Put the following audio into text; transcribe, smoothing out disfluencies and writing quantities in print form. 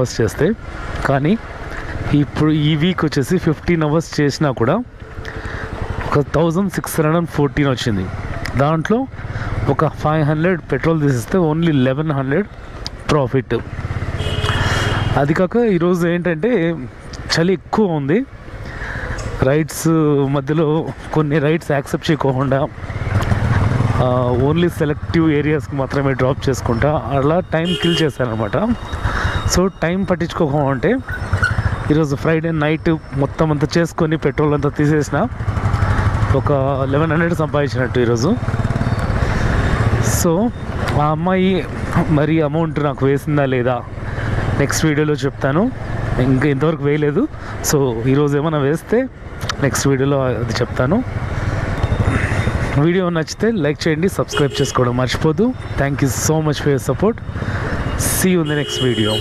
Hours చేస్తే. కానీ ఇప్పుడు ఈ వీక్ వచ్చేసి 15 అవర్స్ చేసినా కూడా ఒక 1614 వచ్చింది. దాంట్లో ఒక 500 పెట్రోల్ తీసిస్తే ఓన్లీ 1100 ప్రాఫిట్. అది కాక ఈరోజు ఏంటంటే చలి ఎక్కువ ఉంది. రైడ్స్ మధ్యలో కొన్ని రైడ్స్ యాక్సెప్ట్ చేయకోకుండా ఓన్లీ సెలెక్టివ్ ఏరియాస్కి మాత్రమే డ్రాప్ చేసుకుంటా అలా టైం కిల్ చేశానమాట. సో టైం పట్టించుకోకుంటే ఈరోజు ఫ్రైడే నైట్ మొత్తం అంతా చేసుకొని పెట్రోల్ అంతా తీసేసిన ఒక 1100 సంపాదించినట్టు ఈరోజు. సో ఆ అమ్మాయి మరి అమౌంట్ నాకు వేసిందా లేదా నెక్స్ట్ వీడియోలో చెప్తాను. ఇంకా ఇంతవరకు వేయలేదు. సో ఈరోజు ఏమైనా వేస్తే నెక్స్ట్ వీడియోలో అది చెప్తాను. వీడియో నచ్చితే లైక్ చేయండి, సబ్స్క్రైబ్ చేసుకోవడం మర్చిపోదు. Thank you so much for your support. See you in the next video.